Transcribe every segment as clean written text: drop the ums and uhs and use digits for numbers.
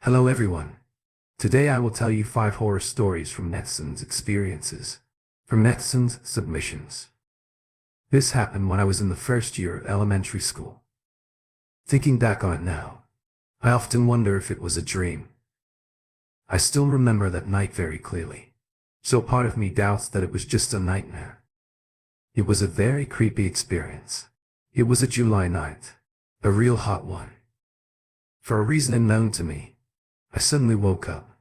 Hello everyone. Today I will tell you 5 horror stories from netizens' experiences, from netizens' submissions. This happened when I was in the first year of elementary school. Thinking back on it now, I often wonder if it was a dream. I still remember that night very clearly, so part of me doubts that it was just a nightmare. It was a very creepy experience. It was a July night, a real hot one. For a reason unknown to me, I suddenly woke up.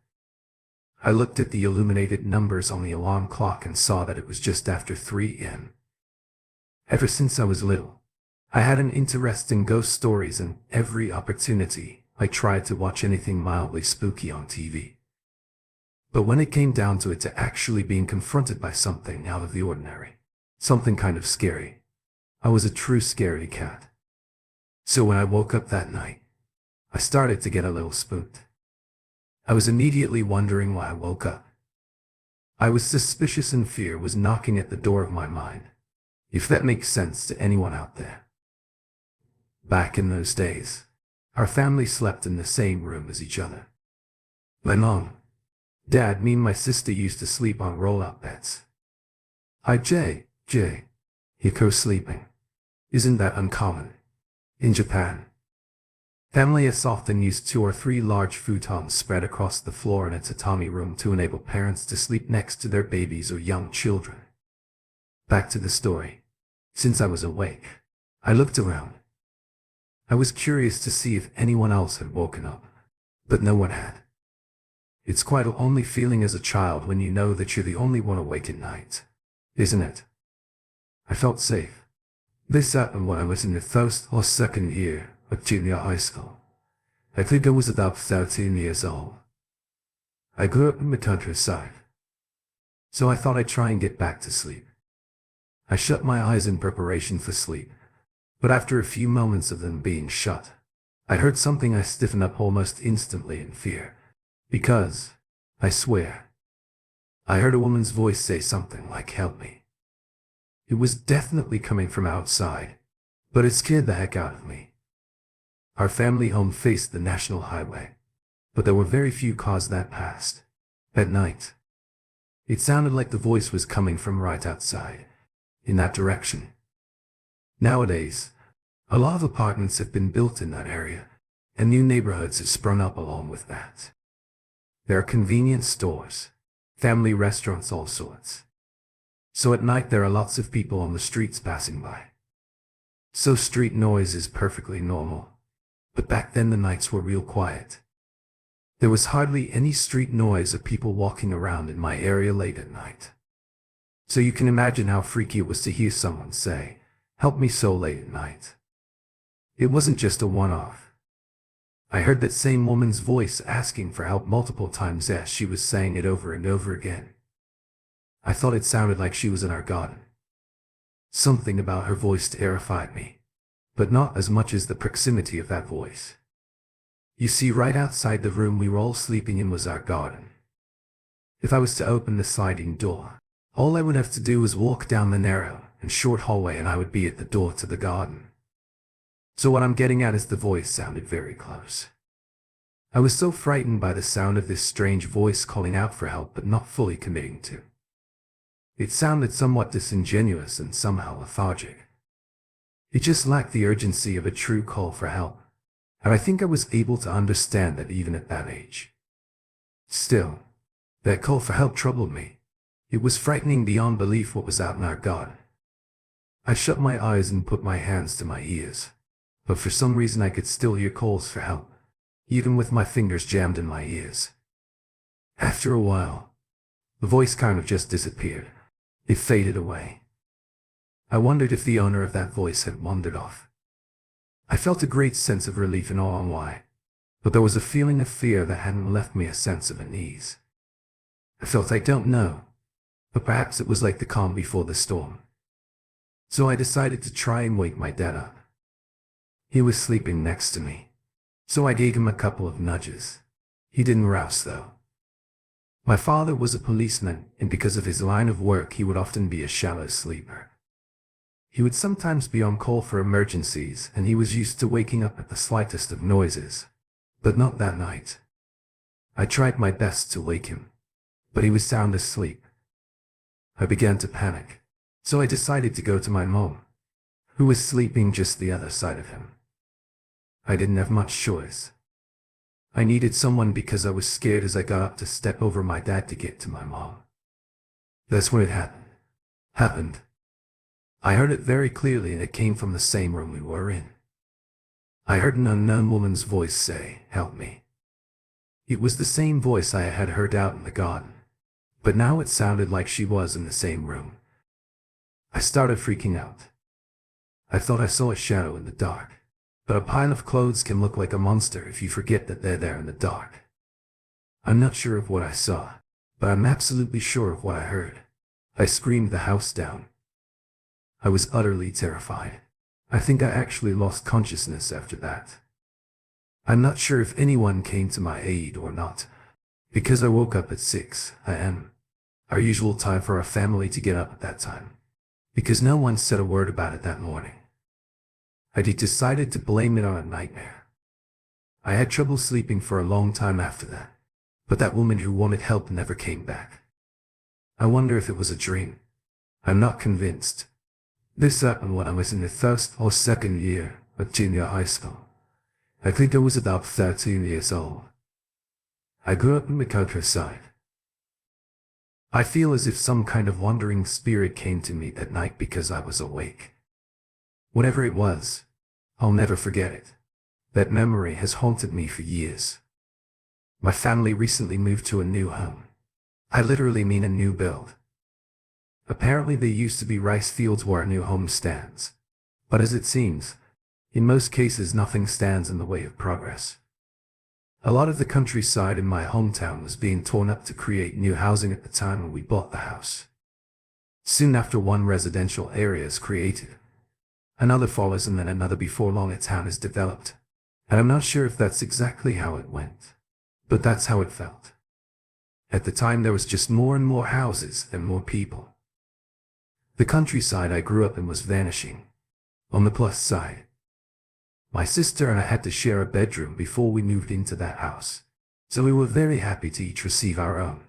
I looked at the illuminated numbers on the alarm clock and saw that it was just after 3 a.m. Ever since I was little, I had an interest in ghost stories, and every opportunity I tried to watch anything mildly spooky on TV. But when it came down to it, to actually being confronted by something out of the ordinary, something kind of scary, I was a true scaredy cat. So when I woke up that night, I started to get a little spooked. I was immediately wondering why I woke up. I was suspicious, and fear was knocking at the door of my mind, if that makes sense to anyone out there. Back in those days, our family slept in the same room as each other. My mom, dad, me and my sister used to sleep on roll-out beds. You co-sleeping. Isn't that uncommon? In Japan, families often used 2 or 3 large futons spread across the floor in a tatami room to enable parents to sleep next to their babies or young children. Back to the story. Since I was awake, I looked around. I was curious to see if anyone else had woken up, but no one had. It's quite a lonely feeling as a child when you know that you're the only one awake at night, isn't it? I felt safe. This happened when I was in the first or second year of junior high school. I think I was about 13 years old. I grew up in the countryside, so I thought I'd try and get back to sleep. I shut my eyes in preparation for sleep, but after a few moments of them being shut, I heard something. I stiffened up almost instantly in fear, because, I swear, I heard a woman's voice say something like, "Help me." It was definitely coming from outside, but it scared the heck out of me. Our family home faced the national highway, but there were very few cars that passed. At night, it sounded like the voice was coming from right outside, in that direction. Nowadays, a lot of apartments have been built in that area, and new neighborhoods have sprung up along with that. There are convenience stores, family restaurants, all sorts. So at night there are lots of people on the streets passing by. So street noise is perfectly normal. But back then the nights were real quiet. There was hardly any street noise of people walking around in my area late at night. So you can imagine how freaky it was to hear someone say, "Help me," so late at night. It wasn't just a one-off. I heard that same woman's voice asking for help multiple times as she was saying it over and over again. I thought it sounded like she was in our garden. Something about her voice terrified me, but not as much as the proximity of that voice. You see, right outside the room we were all sleeping in was our garden. If I was to open the sliding door, all I would have to do was walk down the narrow and short hallway and I would be at the door to the garden. So what I'm getting at is the voice sounded very close. I was so frightened by the sound of this strange voice calling out for help but not fully committing to. It sounded somewhat disingenuous and somehow lethargic. It just lacked the urgency of a true call for help, and I think I was able to understand that even at that age. Still, that call for help troubled me. It was frightening beyond belief what was out in our garden. I shut my eyes and put my hands to my ears, but for some reason I could still hear calls for help, even with my fingers jammed in my ears. After a while, the voice kind of just disappeared. It faded away. I wondered if the owner of that voice had wandered off. I felt a great sense of relief and awe on why, but there was a feeling of fear that hadn't left me a sense of unease. I felt, I don't know, but perhaps it was like the calm before the storm. So I decided to try and wake my dad up. He was sleeping next to me, so I gave him a couple of nudges. He didn't rouse though. My father was a policeman, and because of his line of work he would often be a shallow sleeper. He would sometimes be on call for emergencies, and he was used to waking up at the slightest of noises. But not that night. I tried my best to wake him, but he was sound asleep. I began to panic, so I decided to go to my mom, who was sleeping just the other side of him. I didn't have much choice. I needed someone because I was scared as I got up to step over my dad to get to my mom. That's when it happened. I heard it very clearly, and it came from the same room we were in. I heard an unknown woman's voice say, "Help me." It was the same voice I had heard out in the garden, but now it sounded like she was in the same room. I started freaking out. I thought I saw a shadow in the dark, but a pile of clothes can look like a monster if you forget that they're there in the dark. I'm not sure of what I saw, but I'm absolutely sure of what I heard. I screamed the house down. I was utterly terrified. I think I actually lost consciousness after that. I'm not sure if anyone came to my aid or not, because I woke up at 6 a.m., our usual time for our family to get up at that time, because no one said a word about it that morning. I decided to blame it on a nightmare. I had trouble sleeping for a long time after that, but that woman who wanted help never came back. I wonder if it was a dream. I'm not convinced. This happened when I was in the first or second year of junior high school. I think I was about 13 years old. I grew up in the countryside. I feel as if some kind of wandering spirit came to me that night because I was awake. Whatever it was, I'll never forget it. That memory has haunted me for years. My family recently moved to a new home. I literally mean a new build. Apparently there used to be rice fields where a new home stands. But as it seems, in most cases nothing stands in the way of progress. A lot of the countryside in my hometown was being torn up to create new housing at the time when we bought the house. Soon after, one residential area is created. Another follows, and then another. Before long a town is developed. And I'm not sure if that's exactly how it went, but that's how it felt. At the time there was just more and more houses and more people. The countryside I grew up in was vanishing. On the plus side, my sister and I had to share a bedroom before we moved into that house, so we were very happy to each receive our own.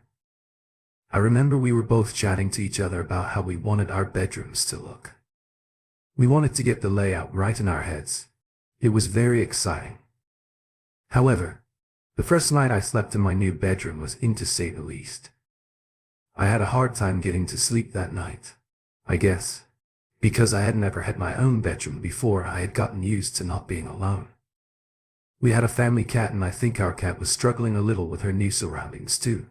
I remember we were both chatting to each other about how we wanted our bedrooms to look. We wanted to get the layout right in our heads. It was very exciting. However, the first night I slept in my new bedroom was, to say the least. I had a hard time getting to sleep that night. I guess because I had never had my own bedroom before, I had gotten used to not being alone. We had a family cat, and I think our cat was struggling a little with her new surroundings too.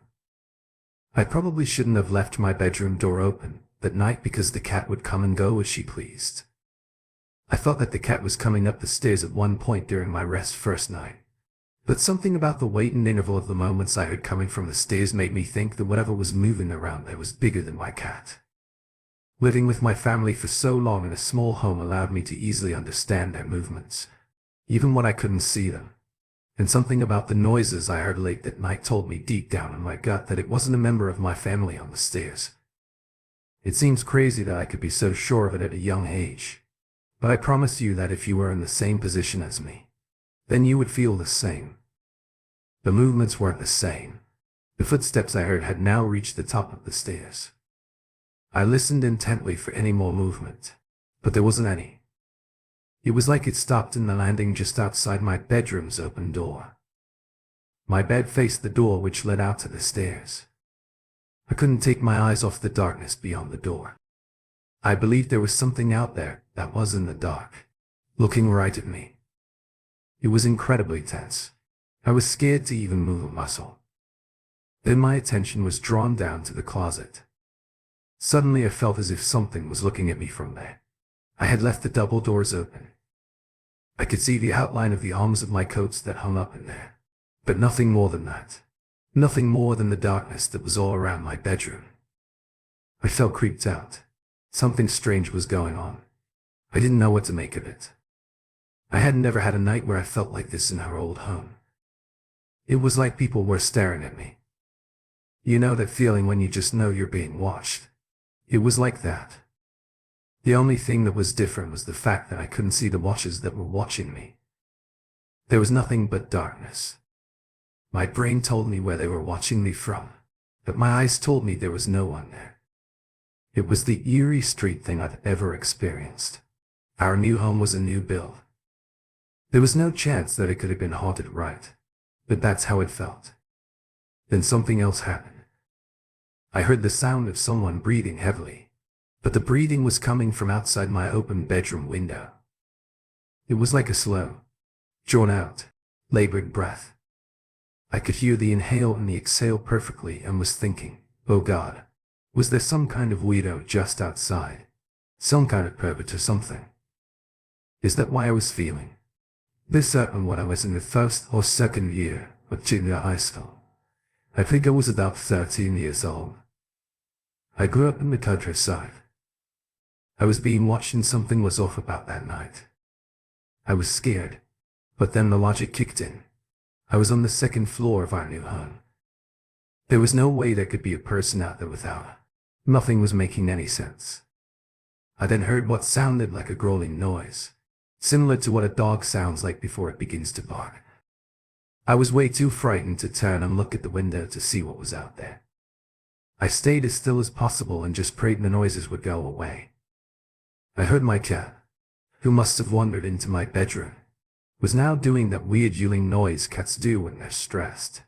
I probably shouldn't have left my bedroom door open that night because the cat would come and go as she pleased. I thought that the cat was coming up the stairs at one point during my rest first night, but something about the wait and interval of the moments I heard coming from the stairs made me think that whatever was moving around there was bigger than my cat. Living with my family for so long in a small home allowed me to easily understand their movements, even when I couldn't see them. And something about the noises I heard late that night told me deep down in my gut that it wasn't a member of my family on the stairs. It seems crazy that I could be so sure of it at a young age, but I promise you that if you were in the same position as me, then you would feel the same. The movements weren't the same. The footsteps I heard had now reached the top of the stairs. I listened intently for any more movement, but there wasn't any. It was like it stopped in the landing just outside my bedroom's open door. My bed faced the door which led out to the stairs. I couldn't take my eyes off the darkness beyond the door. I believed there was something out there that was in the dark, looking right at me. It was incredibly tense. I was scared to even move a muscle. Then my attention was drawn down to the closet. Suddenly I felt as if something was looking at me from there. I had left the double doors open. I could see the outline of the arms of my coats that hung up in there, but nothing more than that. Nothing more than the darkness that was all around my bedroom. I felt creeped out. Something strange was going on. I didn't know what to make of it. I had never had a night where I felt like this in our old home. It was like people were staring at me. You know that feeling when you just know you're being watched? It was like that. The only thing that was different was the fact that I couldn't see the watchers that were watching me. There was nothing but darkness. My brain told me where they were watching me from, but my eyes told me there was no one there. It was the eerie street thing I'd ever experienced. Our new home was a new build. There was no chance that it could have been haunted, right? But that's how it felt. Then something else happened. I heard the sound of someone breathing heavily, but the breathing was coming from outside my open bedroom window. It was like a slow, drawn-out, labored breath. I could hear the inhale and the exhale perfectly and was thinking, oh God, was there some kind of weirdo just outside? Some kind of pervert or something? Is that why I was feeling? This happened when I was in the first or second year of junior high school. I think I was about 13 years old. I grew up in the countryside. I was being watched and something was off about that night. I was scared, but then the logic kicked in. I was on the second floor of our new home. There was no way there could be a person out there without her. Nothing was making any sense. I then heard what sounded like a growling noise, similar to what a dog sounds like before it begins to bark. I was way too frightened to turn and look at the window to see what was out there. I stayed as still as possible and just prayed the noises would go away. I heard my cat, who must have wandered into my bedroom, was now doing that weird howling noise cats do when they're stressed.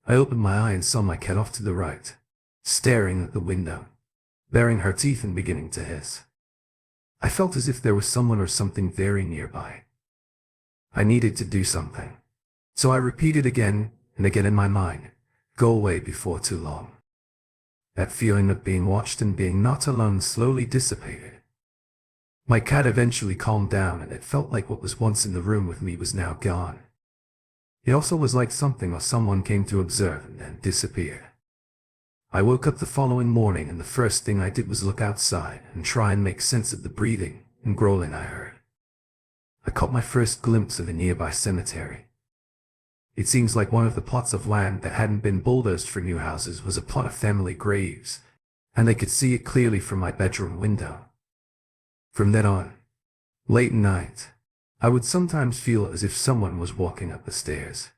I opened my eye and saw my cat off to the right, staring at the window, baring her teeth and beginning to hiss. I felt as if there was someone or something very nearby. I needed to do something, so I repeated again and again in my mind, go away before too long. That feeling of being watched and being not alone slowly dissipated. My cat eventually calmed down and it felt like what was once in the room with me was now gone. It also was like something or someone came to observe and then disappeared. I woke up the following morning and the first thing I did was look outside and try and make sense of the breathing and growling I heard. I caught my first glimpse of a nearby cemetery. It seems like one of the plots of land that hadn't been bulldozed for new houses was a plot of family graves, and I could see it clearly from my bedroom window. From then on, late at night, I would sometimes feel as if someone was walking up the stairs,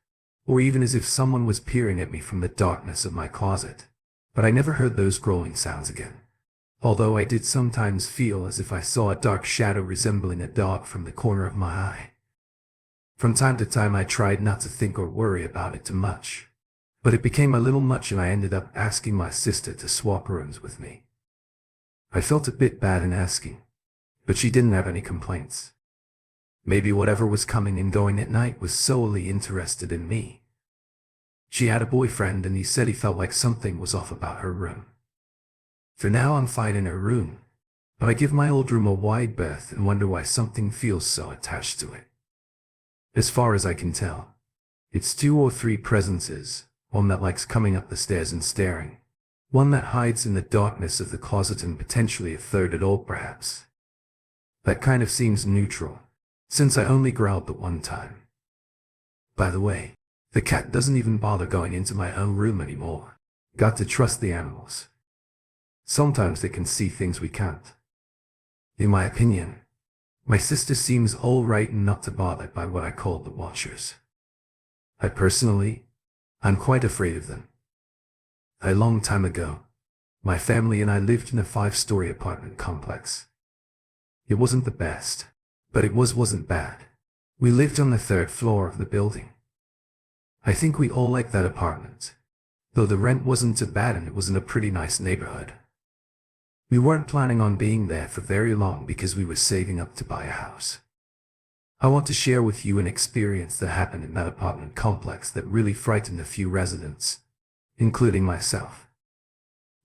or even as if someone was peering at me from the darkness of my closet, but I never heard those growling sounds again, although I did sometimes feel as if I saw a dark shadow resembling a dog from the corner of my eye. From time to time I tried not to think or worry about it too much, but it became a little much and I ended up asking my sister to swap rooms with me. I felt a bit bad in asking, but she didn't have any complaints. Maybe whatever was coming and going at night was solely interested in me. She had a boyfriend and he said he felt like something was off about her room. For now I'm fine in her room, but I give my old room a wide berth and wonder why something feels so attached to it. As far as I can tell, it's 2 or 3 presences, one that likes coming up the stairs and staring, one that hides in the darkness of the closet and potentially a third at all perhaps. That kind of seems neutral, since I only growled the one time. By the way, the cat doesn't even bother going into my own room anymore. Got to trust the animals. Sometimes they can see things we can't. In my opinion, my sister seems alright and not too bothered by what I call the watchers. I'm quite afraid of them. A long time ago, my family and I lived in a 5-story apartment complex. It wasn't the best, but it wasn't bad. We lived on the 3rd floor of the building. I think we all liked that apartment, though the rent wasn't too bad and it was in a pretty nice neighborhood. We weren't planning on being there for very long because we were saving up to buy a house. I want to share with you an experience that happened in that apartment complex that really frightened a few residents, including myself.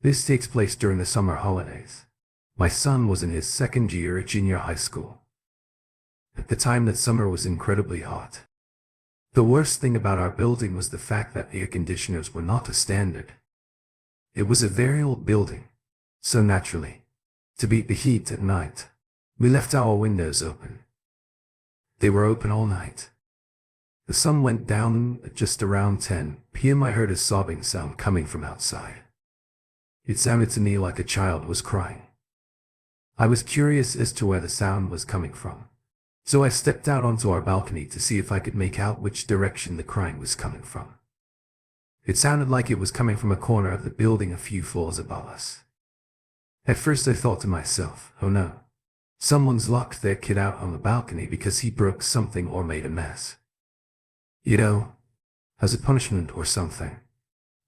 This takes place during the summer holidays. My son was in his 2nd year at junior high school. At the time that summer was incredibly hot. The worst thing about our building was the fact that air conditioners were not a standard. It was a very old building, so naturally, to beat the heat at night, we left our windows open. They were open all night. The sun went down at just around 10 p.m. I heard a sobbing sound coming from outside. It sounded to me like a child was crying. I was curious as to where the sound was coming from, So I stepped out onto our balcony to see if I could make out which direction the crying was coming from. It sounded like it was coming from a corner of the building a few floors above us. At first I thought to myself, oh no, someone's locked their kid out on the balcony because he broke something or made a mess. You know, as a punishment or something.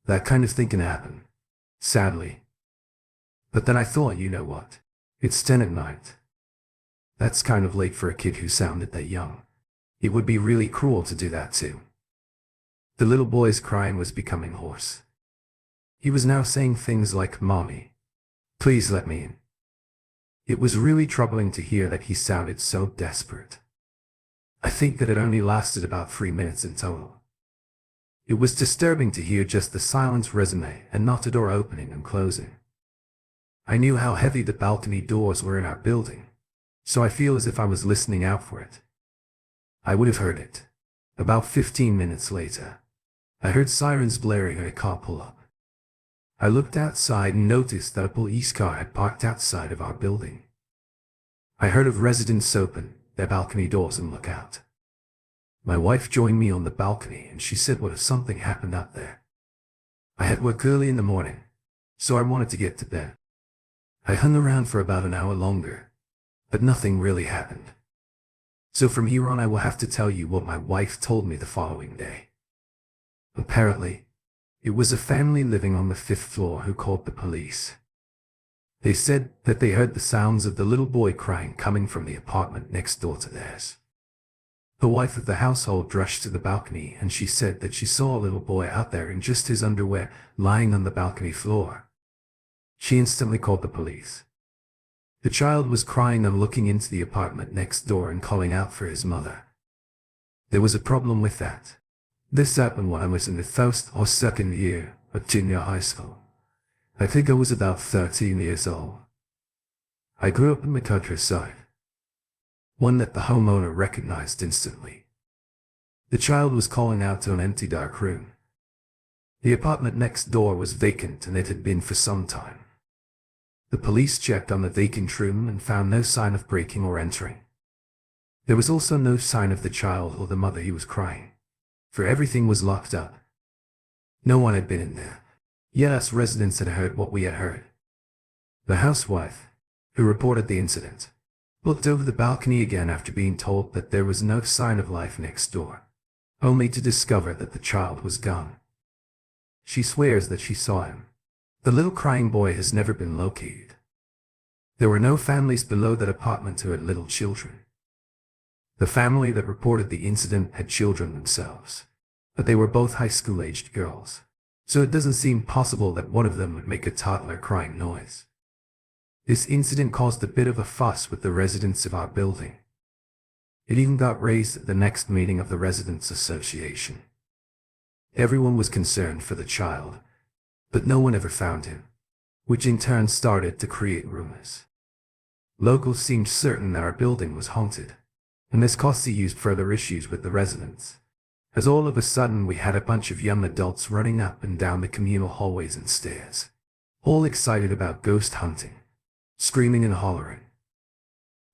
That kind of thing can happen, sadly. But then I thought, you know what? It's 10 at night. That's kind of late for a kid who sounded that young. It would be really cruel to do that too. The little boy's crying was becoming hoarse. He was now saying things like, "Mommy, please let me in." It was really troubling to hear that he sounded so desperate. I think that it only lasted about 3 minutes in total. It was disturbing to hear just the silence resonate and not a door opening and closing. I knew how heavy the balcony doors were in our building, so I feel as if I was listening out for it. I would have heard it. About 15 minutes later, I heard sirens blaring and a car pull up. I looked outside and noticed that a police car had parked outside of our building. I heard of residents open their balcony doors and look out. My wife joined me on the balcony and she said, "What if something happened out there?" I had work early in the morning, so I wanted to get to bed. I hung around for about an hour longer, but nothing really happened. So from here on I will have to tell you what my wife told me the following day. Apparently, it was a family living on the 5th floor who called the police. They said that they heard the sounds of the little boy crying coming from the apartment next door to theirs. The wife of the household rushed to the balcony and she said that she saw a little boy out there in just his underwear lying on the balcony floor. She instantly called the police. The child was crying and looking into the apartment next door and calling out for his mother. There was a problem with that. This happened when I was in the 1st or 2nd year of junior high school. I think I was about 13 years old. I grew up in the countryside, one that the homeowner recognized instantly. The child was calling out to an empty dark room. The apartment next door was vacant and it had been for some time. The police checked on the vacant room and found no sign of breaking or entering. There was also no sign of the child or the mother who was crying, for everything was locked up. No one had been in there, yet us residents had heard what we had heard. The housewife, who reported the incident, looked over the balcony again after being told that there was no sign of life next door, only to discover that the child was gone. She swears that she saw him. The little crying boy has never been located. There were no families below that apartment who had little children. The family that reported the incident had children themselves, but they were both high school-aged girls, so it doesn't seem possible that one of them would make a toddler crying noise. This incident caused a bit of a fuss with the residents of our building. It even got raised at the next meeting of the Residents Association. Everyone was concerned for the child, but no one ever found him, which in turn started to create rumors. Locals seemed certain that our building was haunted, and this caused further issues with the residents, as all of a sudden we had a bunch of young adults running up and down the communal hallways and stairs, all excited about ghost hunting, screaming and hollering.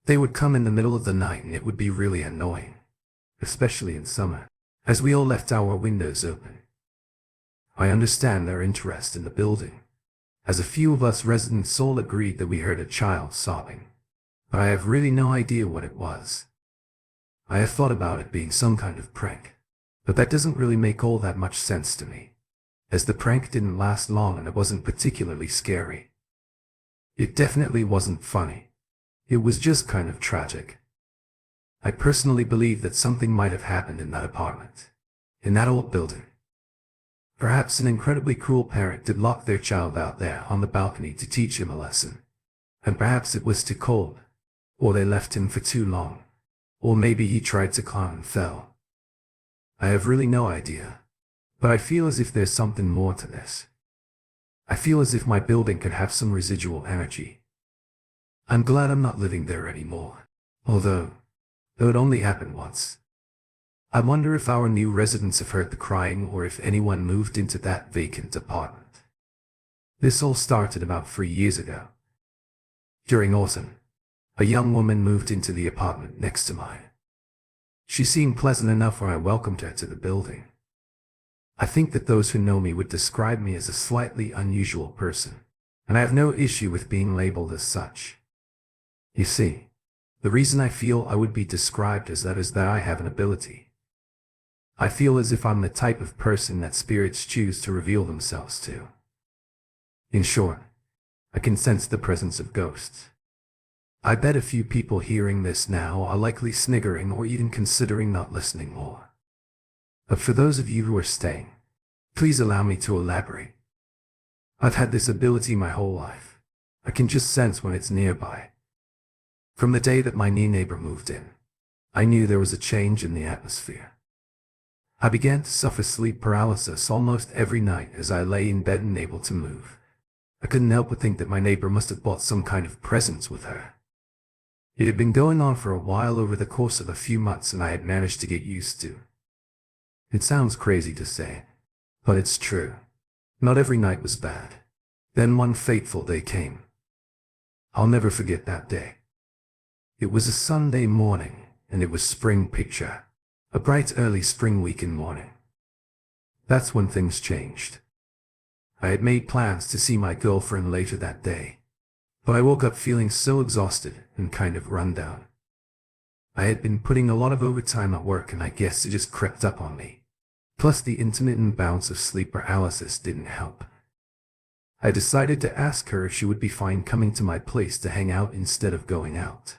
They would come in the middle of the night and it would be really annoying, especially in summer, as we all left our windows open. I understand their interest in the building, as a few of us residents all agreed that we heard a child sobbing, but I have really no idea what it was. I have thought about it being some kind of prank, but that doesn't really make all that much sense to me, as the prank didn't last long and it wasn't particularly scary. It definitely wasn't funny. It was just kind of tragic. I personally believe that something might have happened in that apartment, in that old building. Perhaps an incredibly cruel parent did lock their child out there on the balcony to teach him a lesson, and perhaps it was too cold, or they left him for too long, or maybe he tried to climb and fell. I have really no idea, but I feel as if there's something more to this. I feel as if my building could have some residual energy. I'm glad I'm not living there anymore, although it only happened once. I wonder if our new residents have heard the crying or if anyone moved into that vacant apartment. This all started about 3 years ago. During autumn, a young woman moved into the apartment next to mine. She seemed pleasant enough when I welcomed her to the building. I think that those who know me would describe me as a slightly unusual person, and I have no issue with being labeled as such. You see, the reason I feel I would be described as that is that I have an ability. I feel as if I'm the type of person that spirits choose to reveal themselves to. In short, I can sense the presence of ghosts. I bet a few people hearing this now are likely sniggering or even considering not listening more. But for those of you who are staying, please allow me to elaborate. I've had this ability my whole life. I can just sense when it's nearby. From the day that my new neighbor moved in, I knew there was a change in the atmosphere. I began to suffer sleep paralysis almost every night as I lay in bed unable to move. I couldn't help but think that my neighbor must have brought some kind of presence with her. It had been going on for a while over the course of a few months, and I had managed to get used to. It sounds crazy to say, but it's true. Not every night was bad. Then one fateful day came. I'll never forget that day. It was a Sunday morning, and it was spring picture. A bright early spring weekend morning. That's when things changed. I had made plans to see my girlfriend later that day, but I woke up feeling so exhausted and kind of run down. I had been putting a lot of overtime at work, and I guess it just crept up on me. Plus the intermittent bouts of sleep paralysis didn't help. I decided to ask her if she would be fine coming to my place to hang out instead of going out.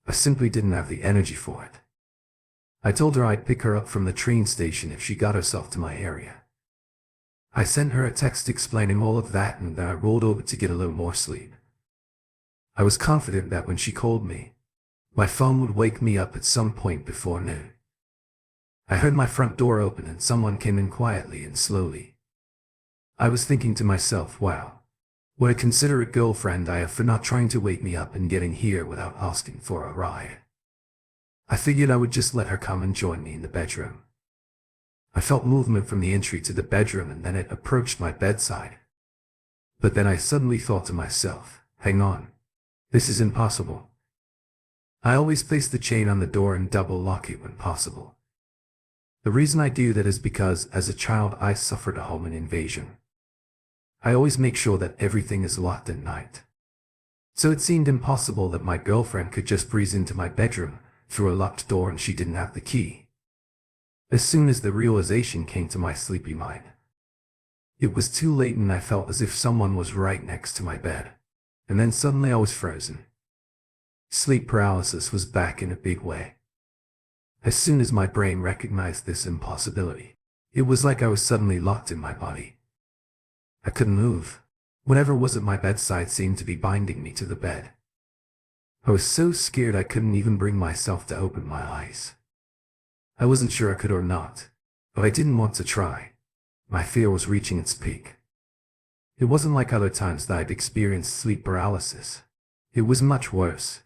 I simply didn't have the energy for it. I told her I'd pick her up from the train station if she got herself to my area. I sent her a text explaining all of that, and then I rolled over to get a little more sleep. I was confident that when she called me, my phone would wake me up at some point before noon. I heard my front door open and someone came in quietly and slowly. I was thinking to myself, wow, what a considerate girlfriend I have for not trying to wake me up and getting here without asking for a ride. I figured I would just let her come and join me in the bedroom. I felt movement from the entry to the bedroom, and then it approached my bedside. But then I suddenly thought to myself, hang on, this is impossible. I always place the chain on the door and double lock it when possible. The reason I do that is because as a child I suffered a home invasion. I always make sure that everything is locked at night. So it seemed impossible that my girlfriend could just breeze into my bedroom through a locked door and she didn't have the key. As soon as the realization came to my sleepy mind, it was too late, and I felt as if someone was right next to my bed. And then suddenly I was frozen. Sleep paralysis was back in a big way. As soon as my brain recognized this impossibility, it was like I was suddenly locked in my body. I couldn't move. Whatever was at my bedside seemed to be binding me to the bed. I was so scared I couldn't even bring myself to open my eyes. I wasn't sure I could or not, but I didn't want to try. My fear was reaching its peak. It wasn't like other times that I'd experienced sleep paralysis. It was much worse.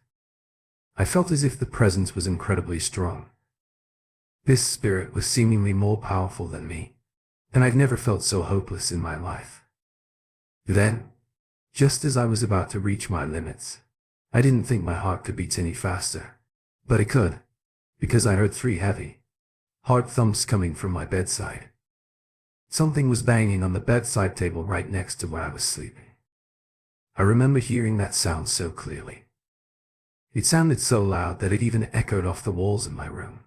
I felt as if the presence was incredibly strong. This spirit was seemingly more powerful than me, and I've never felt so hopeless in my life. Then, just as I was about to reach my limits, I didn't think my heart could beat any faster, but it could, because I heard 3 heavy, hard thumps coming from my bedside. Something was banging on the bedside table right next to where I was sleeping. I remember hearing that sound so clearly. It sounded so loud that it even echoed off the walls in my room.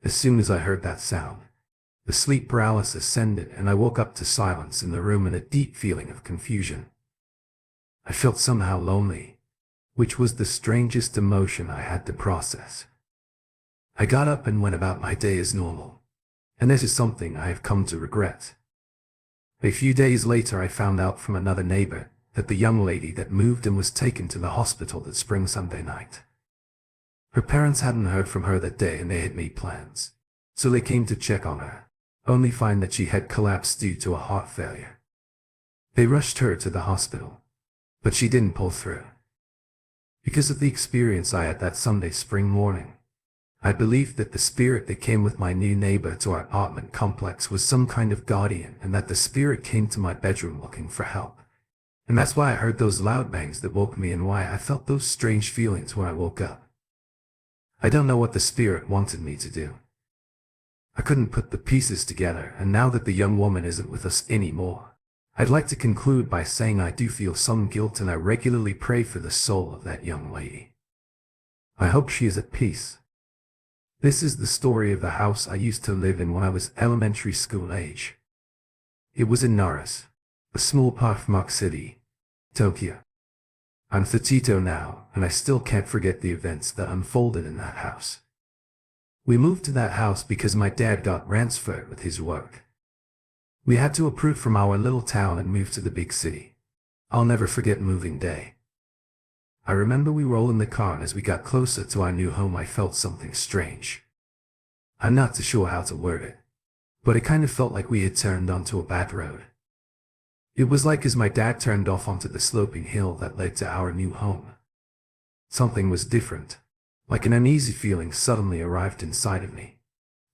As soon as I heard that sound, the sleep paralysis ended, and I woke up to silence in the room and a deep feeling of confusion. I felt somehow lonely, which was the strangest emotion I had to process. I got up and went about my day as normal, and this is something I have come to regret. A few days later I found out from another neighbor that the young lady that moved in was taken to the hospital that spring Sunday night. Her parents hadn't heard from her that day, and they had made plans, so they came to check on her, only find that she had collapsed due to a heart failure. They rushed her to the hospital, but she didn't pull through. Because of the experience I had that Sunday spring morning, I believed that the spirit that came with my new neighbor to our apartment complex was some kind of guardian, and that the spirit came to my bedroom looking for help. And that's why I heard those loud bangs that woke me, and why I felt those strange feelings when I woke up. I don't know what the spirit wanted me to do. I couldn't put the pieces together, and now that the young woman isn't with us anymore, I'd like to conclude by saying I do feel some guilt, and I regularly pray for the soul of that young lady. I hope she is at peace. This is the story of the house I used to live in when I was elementary school age. It was in Immerse, a small part of Mark City, Tokyo. I'm 32 now, and I still can't forget the events that unfolded in that house. We moved to that house because my dad got transferred with his work. We had to uproot from our little town and move to the big city. I'll never forget moving day. I remember we were all in the car, and as we got closer to our new home I felt something strange. I'm not too sure how to word it, but it kind of felt like we had turned onto a bad road. It was like as my dad turned off onto the sloping hill that led to our new home. Something was different, like an uneasy feeling suddenly arrived inside of me,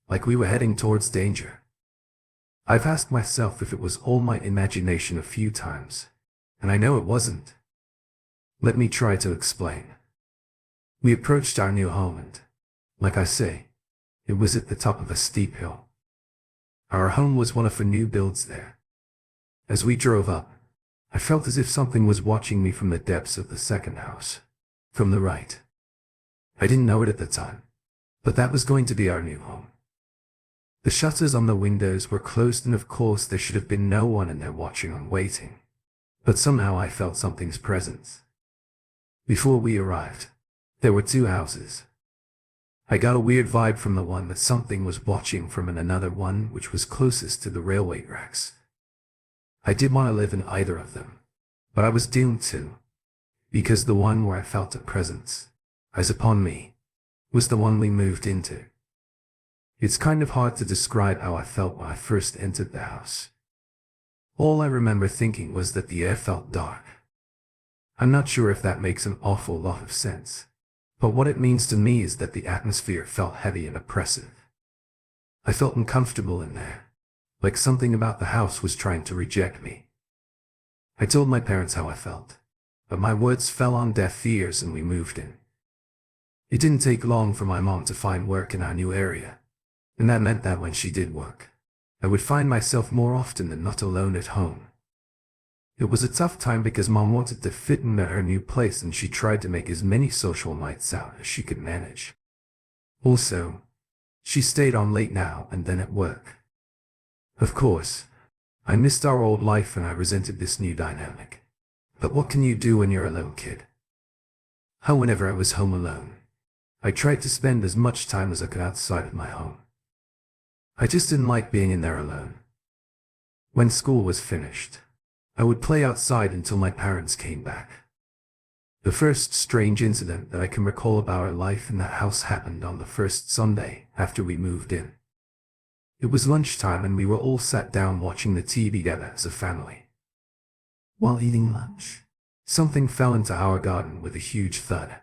like we were heading towards danger. I've asked myself if it was all my imagination a few times, and I know it wasn't. Let me try to explain. We approached our new home and, like I say, it was at the top of a steep hill. Our home was one of the new builds there. As we drove up, I felt as if something was watching me from the depths of the second house, from the right. I didn't know it at the time, but that was going to be our new home. The shutters on the windows were closed, and of course there should have been no one in there watching or waiting. But somehow I felt something's presence. Before we arrived, there were two houses. I got a weird vibe from the one that something was watching from, and another one which was closest to the railway tracks. I did want to live in either of them, but I was doomed to, because the one where I felt a presence, eyes upon me, was the one we moved into. It's kind of hard to describe how I felt when I first entered the house. All I remember thinking was that the air felt dark. I'm not sure if that makes an awful lot of sense, but what it means to me is that the atmosphere felt heavy and oppressive. I felt uncomfortable in there, like something about the house was trying to reject me. I told my parents how I felt, but my words fell on deaf ears and we moved in. It didn't take long for my mom to find work in our new area, and that meant that when she did work, I would find myself more often than not alone at home. It was a tough time because Mom wanted to fit in at her new place, and she tried to make as many social nights out as she could manage. Also, she stayed on late now and then at work. Of course, I missed our old life and I resented this new dynamic. But what can you do when you're a little kid? How whenever I was home alone, I tried to spend as much time as I could outside of my home. I just didn't like being in there alone. When school was finished, I would play outside until my parents came back. The first strange incident that I can recall about our life in that house happened on the first Sunday after we moved in. It was lunchtime and we were all sat down watching the TV together as a family. While eating lunch, something fell into our garden with a huge thud.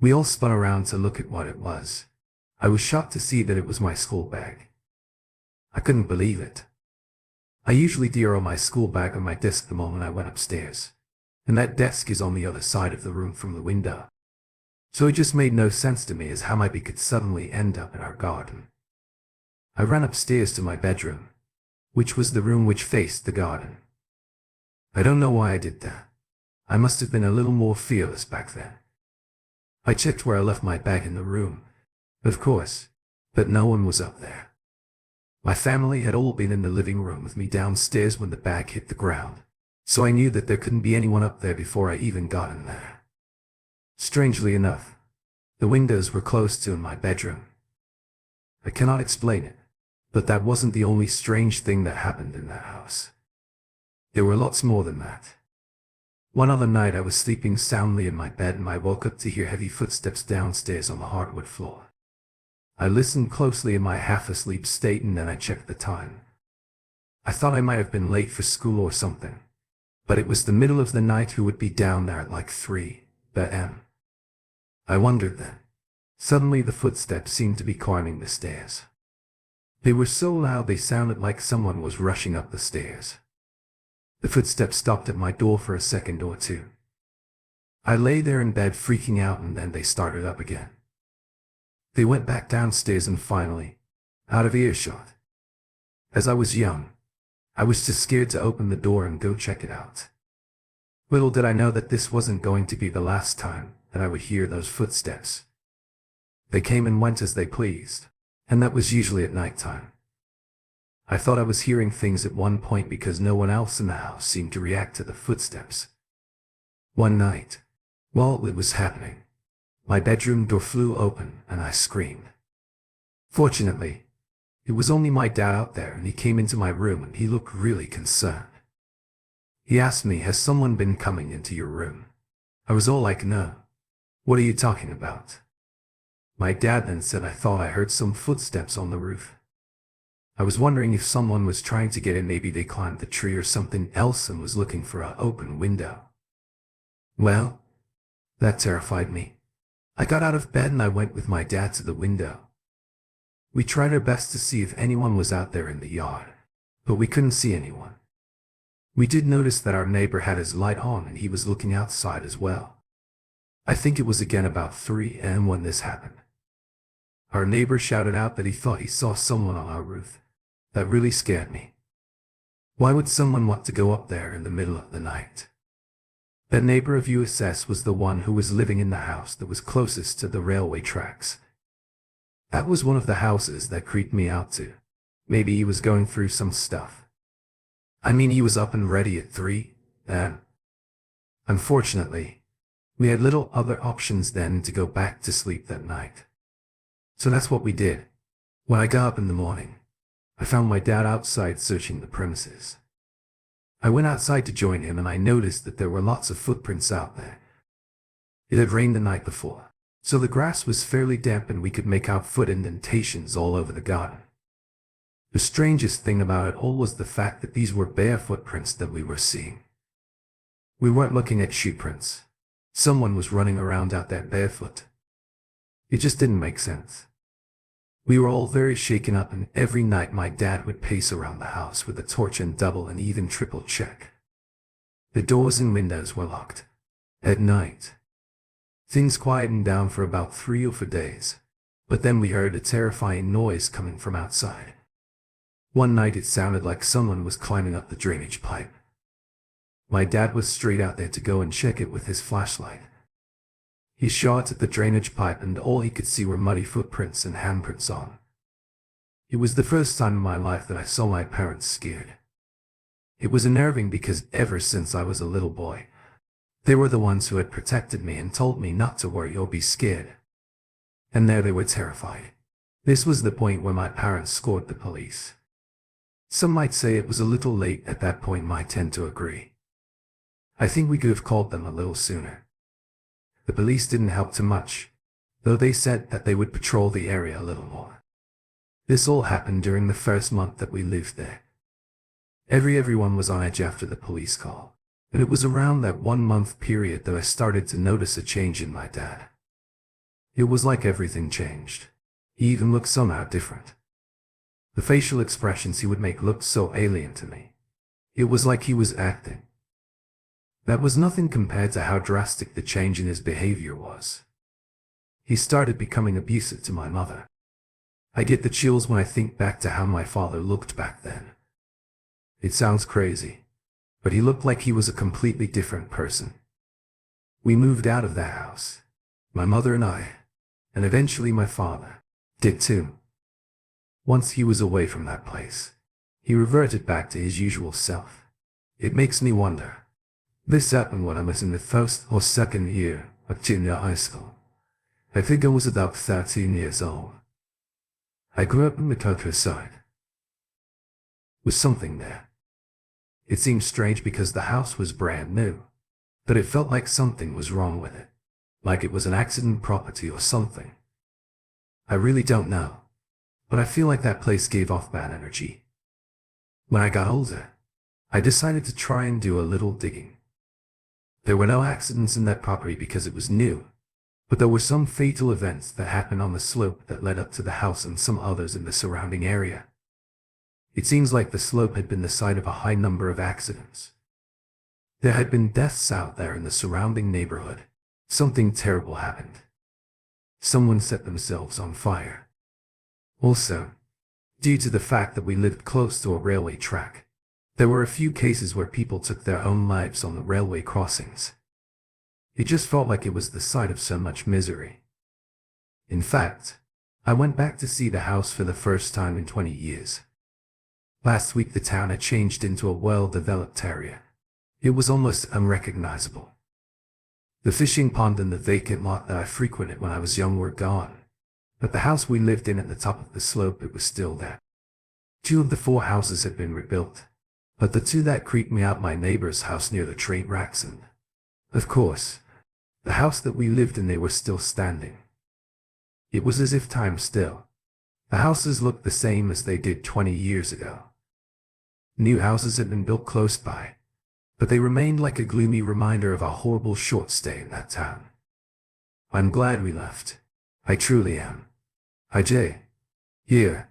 We all spun around to look at what it was. I was shocked to see that it was my school bag. I couldn't believe it. I usually throw my school bag on my desk the moment I went upstairs, and that desk is on the other side of the room from the window. So it just made no sense to me as how my bag could suddenly end up in our garden. I ran upstairs to my bedroom, which was the room which faced the garden. I don't know why I did that. I must have been a little more fearless back then. I checked where I left my bag in the room, of course, but no one was up there. My family had all been in the living room with me downstairs when the bag hit the ground, so I knew that there couldn't be anyone up there before I even got in there. Strangely enough, the windows were closed to in my bedroom. I cannot explain it, but that wasn't the only strange thing that happened in that house. There were lots more than that. One other night I was sleeping soundly in my bed and I woke up to hear heavy footsteps downstairs on the hardwood floor. I listened closely in my half-asleep state and then I checked the time. I thought I might have been late for school or something, but it was the middle of the night. Who would be down there at like 3 p.m.? I wondered then. Suddenly the footsteps seemed to be climbing the stairs. They were so loud they sounded like someone was rushing up the stairs. The footsteps stopped at my door for a second or two. I lay there in bed freaking out and then they started up again. They went back downstairs and finally, out of earshot. As I was young, I was too scared to open the door and go check it out. Little did I know that this wasn't going to be the last time that I would hear those footsteps. They came and went as they pleased, and that was usually at night time. I thought I was hearing things at one point because no one else in the house seemed to react to the footsteps. One night, while it was happening, my bedroom door flew open and I screamed. Fortunately, it was only my dad out there, and he came into my room and he looked really concerned. He asked me, "Has someone been coming into your room?" I was all like, "No. What are you talking about?" My dad then said, "I thought I heard some footsteps on the roof. I was wondering if someone was trying to get in, maybe they climbed the tree or something else and was looking for an open window." Well, that terrified me. I got out of bed and I went with my dad to the window. We tried our best to see if anyone was out there in the yard, but we couldn't see anyone. We did notice that our neighbor had his light on and he was looking outside as well. I think it was again about 3 a.m. when this happened. Our neighbor shouted out that he thought he saw someone on our roof. That really scared me. Why would someone want to go up there in the middle of the night? That neighbor of USS was the one who was living in the house that was closest to the railway tracks. That was one of the houses that creeped me out too. Maybe he was going through some stuff. I mean, he was up and ready at 3 a.m. Unfortunately, we had little other options than to go back to sleep that night. So that's what we did. When I got up in the morning, I found my dad outside searching the premises. I went outside to join him and I noticed that there were lots of footprints out there. It had rained the night before, so the grass was fairly damp and we could make out foot indentations all over the garden. The strangest thing about it all was the fact that these were bare footprints that we were seeing. We weren't looking at shoe prints. Someone was running around out there barefoot. It just didn't make sense. We were all very shaken up, and every night my dad would pace around the house with a torch and double and even triple check. The doors and windows were locked. At night, things quietened down for about 3 or 4 days, but then we heard a terrifying noise coming from outside. One night it sounded like someone was climbing up the drainage pipe. My dad was straight out there to go and check it with his flashlight. He shot at the drainage pipe and all he could see were muddy footprints and handprints on. It was the first time in my life that I saw my parents scared. It was unnerving because ever since I was a little boy, they were the ones who had protected me and told me not to worry or be scared. And now they were terrified. This was the point where my parents called the police. Some might say it was a little late at that point. I tend to agree. I think we could have called them a little sooner. The police didn't help too much, though they said that they would patrol the area a little more. This all happened during the first month that we lived there. Everyone was on edge after the police call, and it was around that 1-month period that I started to notice a change in my dad. It was like everything changed. He even looked somehow different. The facial expressions he would make looked so alien to me. It was like he was acting. That was nothing compared to how drastic the change in his behavior was. He started becoming abusive to my mother. I get the chills when I think back to how my father looked back then. It sounds crazy, but he looked like he was a completely different person. We moved out of that house, my mother and I, and eventually my father did too. Once he was away from that place, he reverted back to his usual self. It makes me wonder. This happened when I was in the first or second year of junior high school. I think I was about 13 years old. I grew up in the countryside. Was something there. It seemed strange because the house was brand new, but it felt like something was wrong with it, like it was an accident property or something. I really don't know, but I feel like that place gave off bad energy. When I got older, I decided to try and do a little digging. There were no accidents in that property because it was new, but there were some fatal events that happened on the slope that led up to the house and some others in the surrounding area. It seems like the slope had been the site of a high number of accidents. There had been deaths out there in the surrounding neighborhood. Something terrible happened. someone set themselves on fire. Also, due to the fact that we lived close to a railway track, there were a few cases where people took their own lives on the railway crossings. It just felt like it was the site of so much misery. In fact, I went back to see the house for the first time in 20 years. Last week the town had changed into a well-developed area. It was almost unrecognizable. The fishing pond and the vacant lot that I frequented when I was young were gone, but the house we lived in at the top of the slope, it was still there. 2 of the 4 houses had been rebuilt, but the 2 that creeped me out, my neighbor's house near the train tracks and, of course, the house that we lived in, they were still standing. It was as if time still. The houses looked the same as they did 20 years ago. New houses had been built close by, but they remained like a gloomy reminder of our horrible short stay in that town. I'm glad we left. I truly am. Yeah.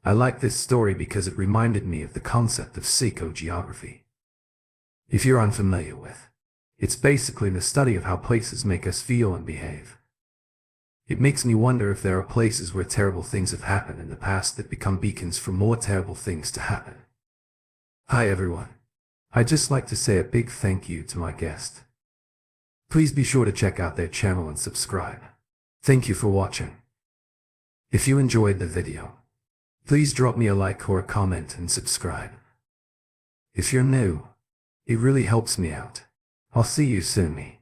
I like this story because it reminded me of the concept of psychogeography. If you're unfamiliar with, it's basically the study of how places make us feel and behave. It makes me wonder if there are places where terrible things have happened in the past that become beacons for more terrible things to happen. Hi everyone. I'd just like to say a big thank you to my guest. Please be sure to check out their channel and subscribe. Thank you for watching. If you enjoyed the video, please drop me a like or a comment and subscribe. If you're new, it really helps me out. I'll see you soon.